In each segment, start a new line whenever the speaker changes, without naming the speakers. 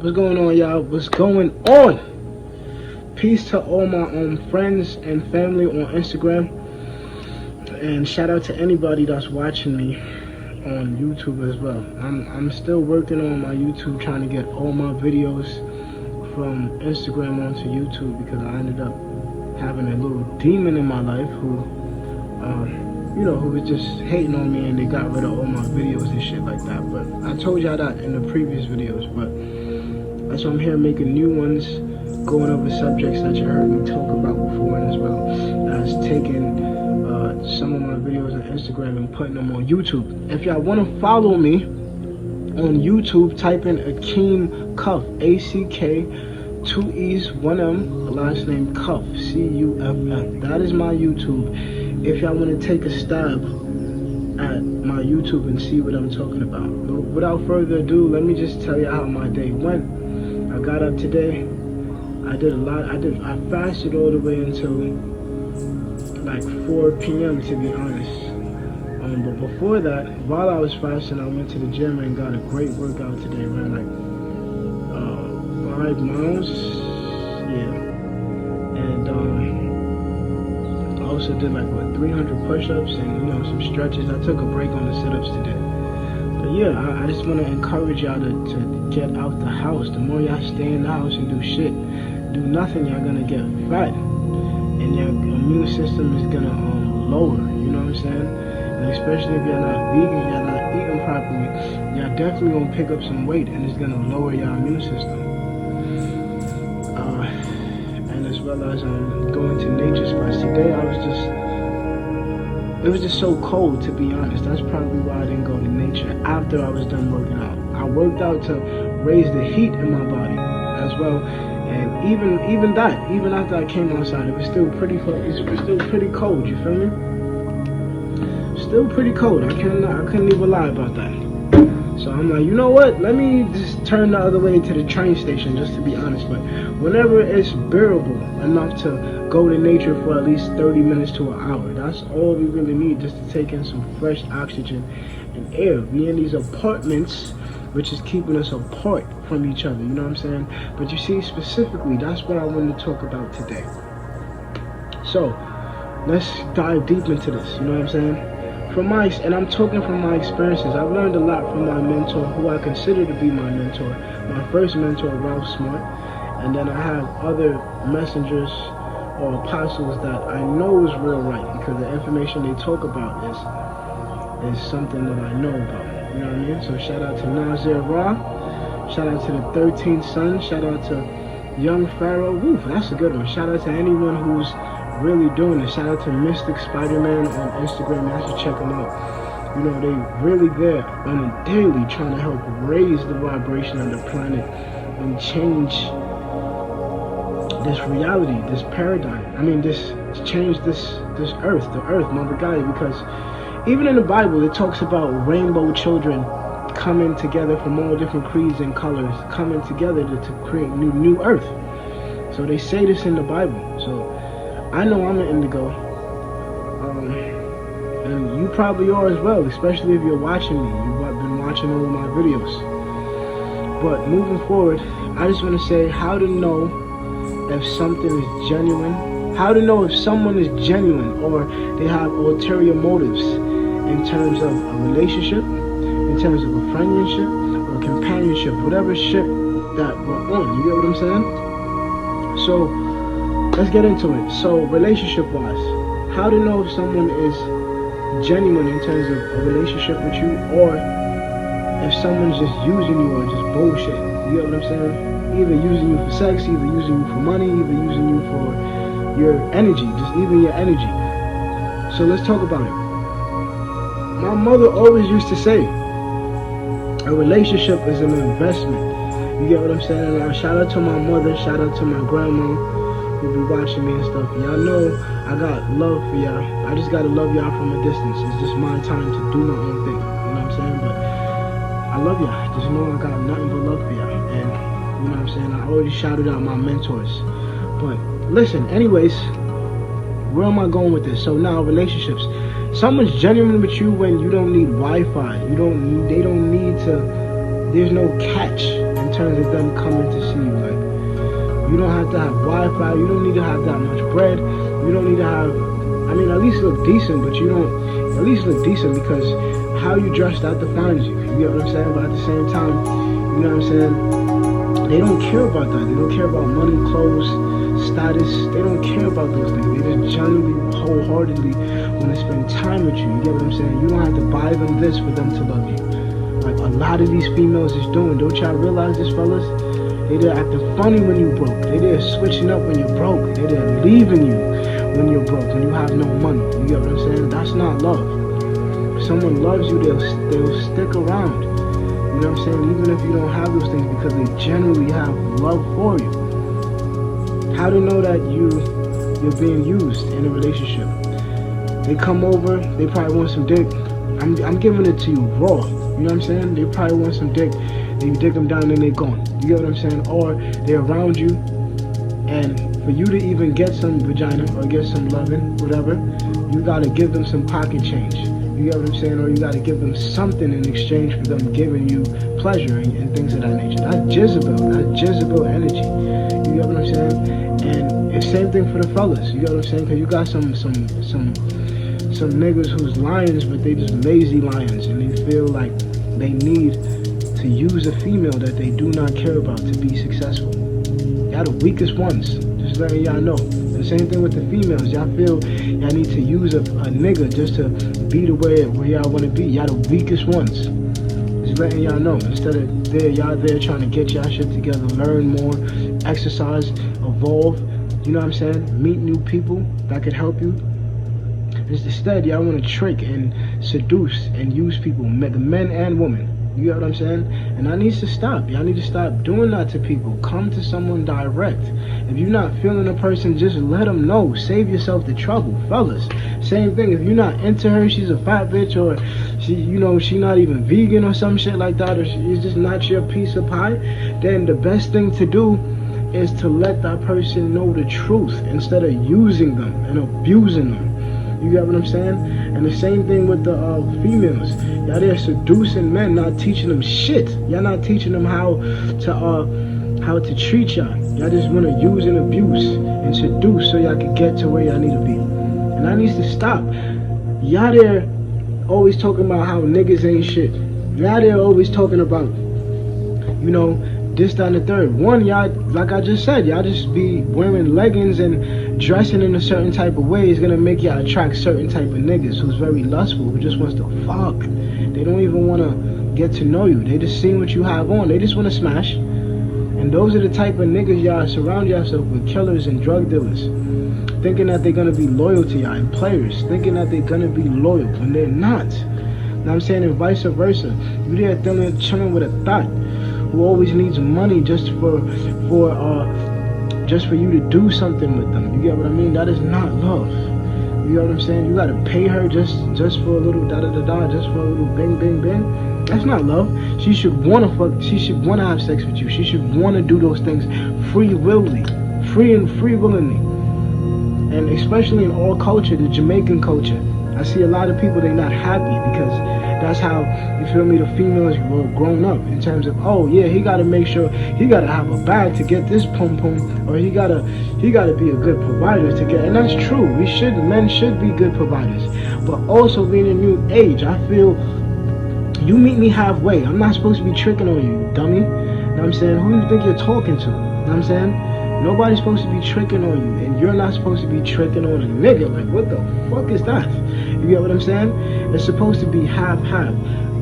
What's going on, y'all? What's going on? Peace to all my friends and family on Instagram, and shout out to anybody that's watching me on YouTube as well. I'm still working on my YouTube, trying to get all my videos from Instagram onto YouTube, because I ended up having a little demon in my life who who was just hating on me, and they got rid of all my videos and shit like that. But I told y'all that in the previous videos, but that's why I'm here making new ones, going over subjects that you heard me talk about before, and as well as taking some of my videos on Instagram and putting them on YouTube. If y'all want to follow me on YouTube, type in Akeem Cuff, A-C-K, 2 E's, 1 M, last name Cuff, C-U-F-F. That is my YouTube. If y'all want to take a stab at my YouTube and see what I'm talking about. But without further ado, let me just tell you how my day went. I got up today. I did a lot. I fasted all the way until like 4 p.m. to be honest. But before that, while I was fasting, I went to the gym and got a great workout today. Ran like 5 miles. Yeah. And I also did like 300 push-ups and some stretches. I took a break on the sit-ups today. But yeah, I just want to encourage y'all to get out the house. The more y'all stay in the house and do shit, do nothing, y'all gonna get fat, and your immune system is gonna lower. You know what I'm saying? And especially if y'all not vegan, y'all not eating properly, y'all definitely gonna pick up some weight, and it's gonna lower your immune system. And as well as going to nature spots. Today it was just so cold, to be honest. That's probably why I didn't go to nature after I was done working out. I worked out to raise the heat in my body as well, and even after I came outside, it was still pretty cold. It was still pretty cold. You feel me? Still pretty cold. I couldn't even lie about that. So I'm like, you know what? Let me just turn the other way to the train station, just to be honest. But whenever it's bearable enough to go to nature for at least 30 minutes to an hour, that's all we really need, just to take in some fresh oxygen and air. We in these apartments, which is keeping us apart from each other, you know what I'm saying? But you see, specifically, that's what I wanted to talk about today. So let's dive deep into this, you know what I'm saying? And I'm talking from my experiences. I've learned a lot from my mentor, who I consider to be my mentor. My first mentor, Ralph Smart, and then I have other messengers or apostles that I know is real right, because the information they talk about is something that I know about. You know what I mean? So shout out to Nazir Ra, shout out to the 13th Son, shout out to Young Pharaoh. Woo, that's a good one. Shout out to anyone who's really doing it. Shout out to Mystic Spider-Man on Instagram. You should check them out. You know, they really there on a daily trying to help raise the vibration of the planet and change this reality, this paradigm. I mean, change this earth, the earth, Mother Gaia, because even in the Bible, it talks about rainbow children coming together from all different creeds and colors, coming together to create new earth. So they say this in the Bible. So I know I'm an indigo, and you probably are as well, especially if you're watching me. You've been watching all of my videos. But moving forward, I just want to say how to know if something is genuine, how to know if someone is genuine or they have ulterior motives in terms of a relationship, in terms of a friendship or companionship, whatever ship that we're on. You get what I'm saying? So let's get into it. So relationship-wise, how to know if someone is genuine in terms of a relationship with you, or if someone's just using you or just bullshit. You get what I'm saying? Either using you for sex, either using you for money, either using you for your energy, just even your energy. So let's talk about it. My mother always used to say, a relationship is an investment. You get what I'm saying? Now, shout out to my mother, shout out to my grandma, who be watching me and stuff. Y'all know I got love for y'all. I just gotta love y'all from a distance. It's just my time to do my own thing. You know what I'm saying? But I love y'all. Just know I got nothing but love for y'all. And you know what I'm saying? I already shouted out my mentors. But listen, anyways, where am I going with this? So now, relationships. Someone's genuine with you when you don't need Wi-Fi. They don't need to there's no catch in terms of them coming to see you. Like, you don't have to have Wi-Fi. You don't need to have that much bread. You don't need to have, I mean, at least look decent, but you don't, at least look decent because how you dress, that defines you. You get what I'm saying? But at the same time, you know what I'm saying? They don't care about that. They don't care about money, clothes, status. They don't care about those things. They just genuinely, wholeheartedly want to spend time with you. You get what I'm saying? You don't have to buy them this for them to love you. Like a lot of these females is doing. Don't y'all realize this, fellas? They there acting funny when you broke. They there switching up when you're broke. They there leaving you when you're broke, when you have no money. You get what I'm saying? That's not love. If someone loves you, they'll stick around. You know what I'm saying? Even if you don't have those things, because they genuinely have love for you. How to know that you're being used in a relationship? They come over, they probably want some dick. I'm giving it to you raw. You know what I'm saying? They probably want some dick. Then you dig them down and they're gone. You get what I'm saying? Or they're around you, and for you to even get some vagina or get some loving, whatever, you gotta give them some pocket change. You get what I'm saying? Or you gotta give them something in exchange for them giving you pleasure and things of that nature. That's Jezebel energy. You get what I'm saying? And it's same thing for the fellas. You get what I'm saying? Because you got some niggas who's lions, but they just lazy lions, and they feel like they need to use a female that they do not care about to be successful. Y'all the weakest ones. Just letting y'all know. The same thing with the females. Y'all feel y'all need to use a nigga just to be the way where y'all want to be. Y'all the weakest ones. Just letting y'all know. Instead of y'all there trying to get y'all shit together, learn more, exercise, evolve. You know what I'm saying? Meet new people that could help you. Instead, y'all want to trick and seduce and use people, the men and women. You get what I'm saying? And that needs to stop. Y'all need to stop doing that to people. Come to someone direct. If you're not feeling a person, just let them know. Save yourself the trouble, fellas. Same thing. If you're not into her, she's a fat bitch, or she not even vegan or some shit like that, or she's just not your piece of pie, then the best thing to do is to let that person know the truth instead of using them and abusing them. You get what I'm saying? And the same thing with the females. Y'all there seducing men, not teaching them shit. Y'all not teaching them how to treat y'all. Y'all just want to use and abuse and seduce so y'all can get to where y'all need to be. And that needs to stop. Y'all there always talking about how niggas ain't shit. Y'all there always talking about, this, that, and the third. One, y'all, like I just said, y'all just be wearing leggings and dressing in a certain type of way is gonna make y'all attract certain type of niggas who's very lustful, who just wants to fuck. They don't even wanna get to know you. They just see what you have on. They just wanna smash. And those are the type of niggas y'all surround yourself with, killers and drug dealers. Thinking that they're gonna be loyal to y'all, and players, thinking that they're gonna be loyal when they're not. You know what I'm saying? And vice versa. You there chilling with a thought who always needs money just for you to do something with them. You get what I mean? That is not love. You get what I'm saying? You gotta pay her just for a little da-da-da-da, just for a little bing, bing, bing. That's not love. She should wanna fuck, she should wanna have sex with you. She should wanna do those things free willingly. And especially in our culture, the Jamaican culture, I see a lot of people, they're not happy because that's how, you feel me, the females were grown up in terms of, oh yeah, he gotta make sure, he gotta have a bag to get this pum pum, or he gotta be a good provider to get, and that's true, men should be good providers, but also being a new age, I feel, you meet me halfway, I'm not supposed to be tricking on you, you dummy, you know what I'm saying, who do you think you're talking to, you know what I'm saying? Nobody's supposed to be tricking on you, and you're not supposed to be tricking on a nigga. Like, what the fuck is that? You get what I'm saying? It's supposed to be half-half.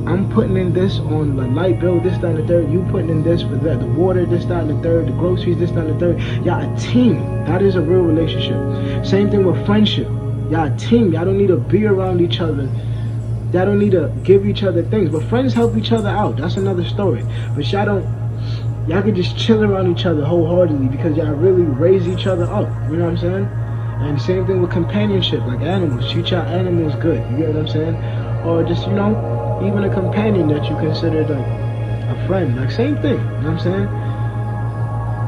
I'm putting in this on the light bill, this, that, and the third. You putting in this for that, the water, this, that, and the third, the groceries, this, that, and the third. Y'all a team. That is a real relationship. Same thing with friendship. Y'all a team. Y'all don't need to be around each other. Y'all don't need to give each other things. But friends help each other out. That's another story. But y'all can just chill around each other wholeheartedly because y'all really raise each other up. You know what I'm saying? And same thing with companionship, like animals. Treat y'all animals good. You get what I'm saying? Or just, even a companion that you consider like a friend. Like, same thing. You know what I'm saying?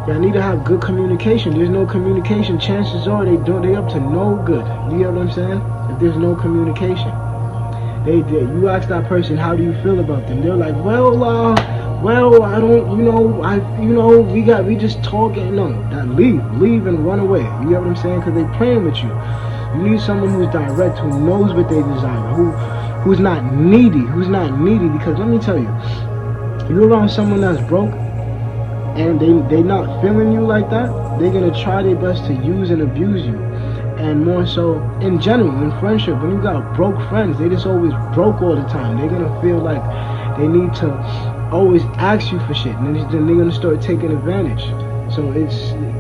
Y'all need to have good communication. There's no communication, chances are they up to no good. You get what I'm saying? If there's no communication. you ask that person, how do you feel about them? They're like, well, I don't, we just talking. No, that leave and run away. You get what I'm saying? Because they playing with you. You need someone who's direct, who knows what they desire, who's not needy, Because let me tell you, you're around someone that's broke, and they not feeling you like that, they're gonna try their best to use and abuse you. And more so in general, in friendship, when you got broke friends, they just always broke all the time. They're gonna feel like they need to always ask you for shit, and then they're gonna start taking advantage. So it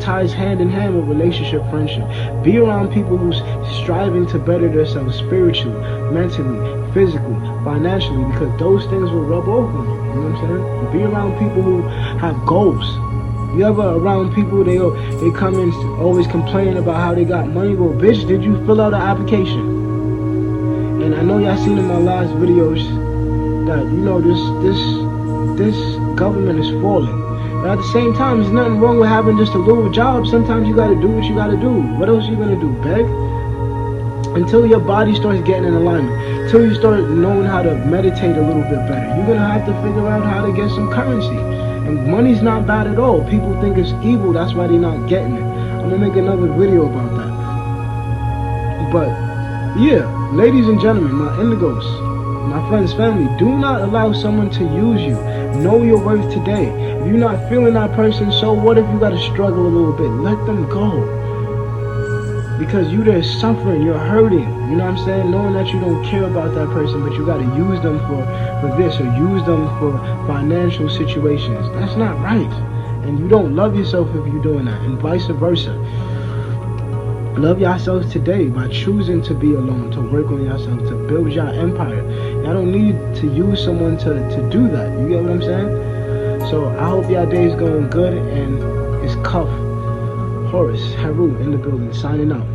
ties hand in hand with relationship, friendship. Be around people who's striving to better themselves spiritually, mentally, physically, financially, because those things will rub off on you. You know what I'm saying? Be around people who have goals. You ever around people, they come in always complaining about how they got money? Well, bitch, did you fill out an application? And I know y'all seen in my last videos that, this government is falling. But at the same time, there's nothing wrong with having just a little job. Sometimes you gotta do what you gotta do. What else are you gonna do, beg? Until your body starts getting in alignment, until you start knowing how to meditate a little bit better, you're gonna have to figure out how to get some currency. And money's not bad at all. People think it's evil, that's why they're not getting it. I'm gonna make another video about that. But yeah, ladies and gentlemen, my indigos, my friends, family, do not allow someone to use you. Know your worth today. If you're not feeling that person, so what if you gotta struggle a little bit? Let them go. Because you there suffering, you're hurting. You know what I'm saying? Knowing that you don't care about that person, but you gotta use them for this, or use them for financial situations. That's not right. And you don't love yourself if you're doing that, and vice versa. Love yourselves today by choosing to be alone, to work on yourself, to build your empire. Y'all don't need to use someone to do that. You get what I'm saying? So I hope y'all day is going good, and it's Cuff Horace Haru in the building, signing out.